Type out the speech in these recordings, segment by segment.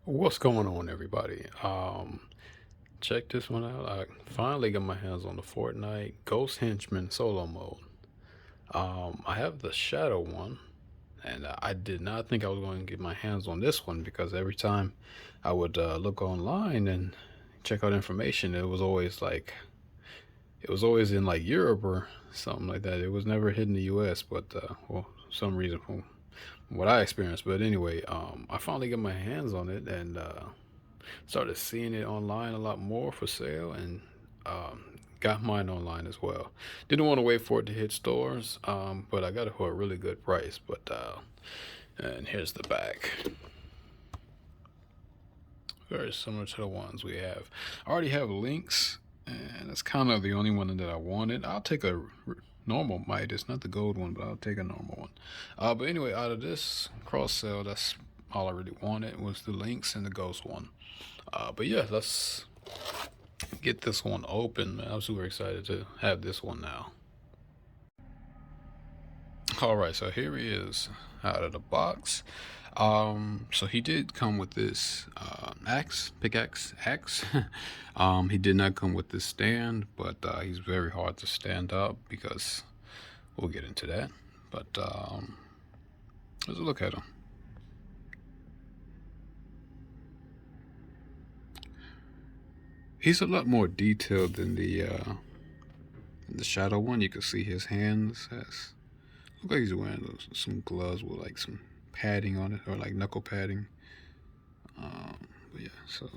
What's going on, everybody? Check this one out. I finally got my hands on the Fortnite Ghost Henchman solo mode. I have the Shadow one, and I did not think I was going to get my hands on this one because every time I would look online and check out information, it was always in like Europe or something like that. It was never hit in the U.S., but well, some reason from what I experienced. But anyway, I finally got my hands on it and started seeing it online a lot more for sale, and got mine online as well. Didn't want to wait for it to hit stores, but I got it for a really good price. But and here's the back. Very similar to the ones we have. I already have links, and that's kind of the only one that I wanted. I'll take a normal Midas, not the gold one, but I'll take a normal one. But anyway, out of this cross sale, that's all I really wanted was the links and the ghost one. But yeah, let's get this one open. I'm super excited to have this one now. All right, so here he is out of the box. So he did come with this axe. He did not come with this stand, but he's very hard to stand up because we'll get into that. But let's look at him. He's a lot more detailed than the shadow one. You can see his hands has look like he's wearing some gloves with like some padding on it, or like knuckle padding. But yeah, so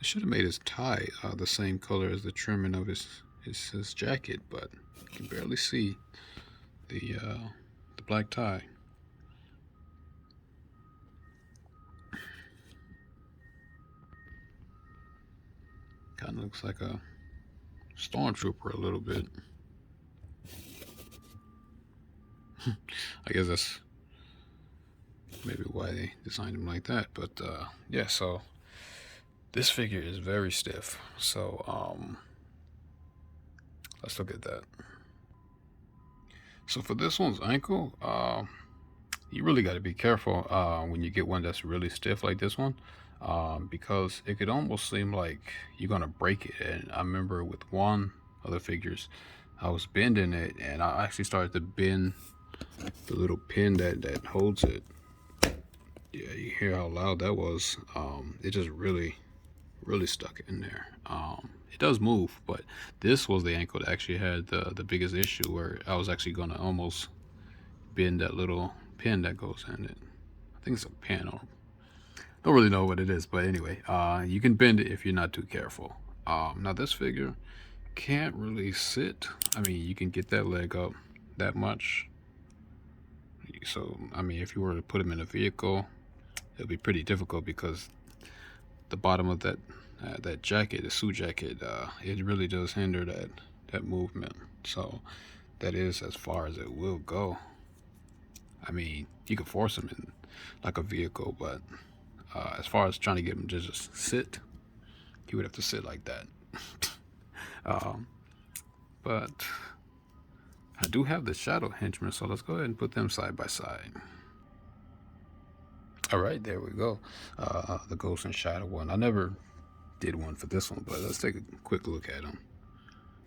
I should have made his tie the same color as the trimming of his jacket, but you can barely see the black tie. Kind of looks like a stormtrooper a little bit. I guess that's maybe why they designed him like that. But yeah, so this figure is very stiff. So let's look at that. So for this one's ankle, you really got to be careful when you get one that's really stiff like this one, because it could almost seem like you're gonna break it. And I remember with one of the figures, I was bending it, and I actually started to bend the little pin that holds it. Yeah, you hear how loud that was. It just really stuck in there. It does move, but this was the ankle that actually had the biggest issue, where I was actually gonna almost bend that little pin that goes in it. I think it's a pin, or don't really know what it is, but anyway, you can bend it if you're not too careful. Now this figure can't really sit. I mean, you can get that leg up that much. So I mean, if you were to put him in a vehicle, it'll be pretty difficult because the bottom of that jacket, the suit jacket, it really does hinder that movement. So that is as far as it will go. I mean, you could force him in like a vehicle, but as far as trying to get him to just sit, he would have to sit like that. um, but I do have the Shadow Henchman, so let's go ahead and put them side by side. All right, there we go. The Ghost and Shadow one. I never did one for this one, but let's take a quick look at them.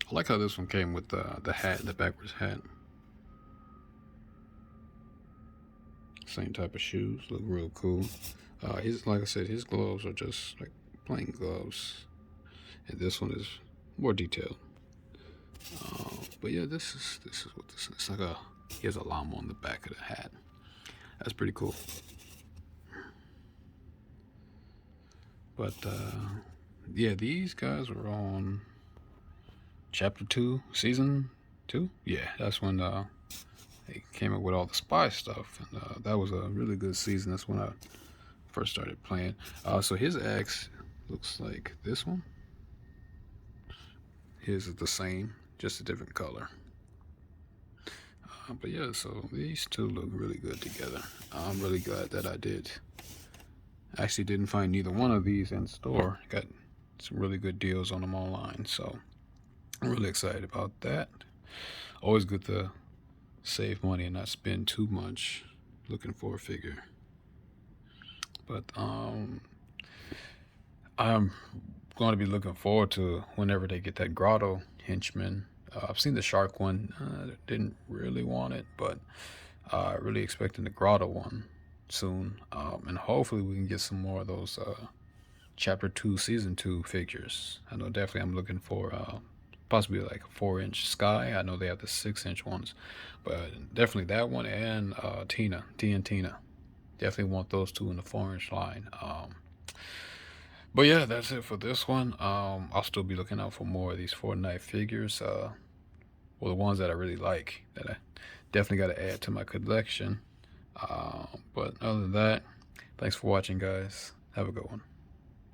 I like how this one came with the hat, the backwards hat. Same type of shoes, look real cool. His, like I said, his gloves are just like plain gloves, and this one is more detailed. But yeah, this is what this is. It's like he has a llama on the back of the hat. That's pretty cool. But yeah, these guys were on chapter 2, season 2. Yeah, that's when they came up with all the spy stuff, and that was a really good season. That's when I first started playing. So his axe looks like this one. His is the same, just a different color. But yeah, so these two look really good together. I'm really glad that I did. I actually didn't find neither one of these in store. Got some really good deals on them online, so I'm really excited about that. Always good to save money and not spend too much looking for a figure. But I'm going to be looking forward to whenever they get that grotto henchman. I've seen the shark one, didn't really want it, but really expecting the grotto one soon. And hopefully we can get some more of those chapter 2 season 2 figures. I know definitely I'm looking for possibly like a 4-inch sky. I know they have the 6-inch ones, but definitely that one and Tina, T and Tina. Definitely want those two in the 4-inch line. But yeah, that's it for this one. I'll still be looking out for more of these Fortnite figures. Well, the ones that I really like that I definitely got to add to my collection. But other than that, thanks for watching, guys. Have a good one.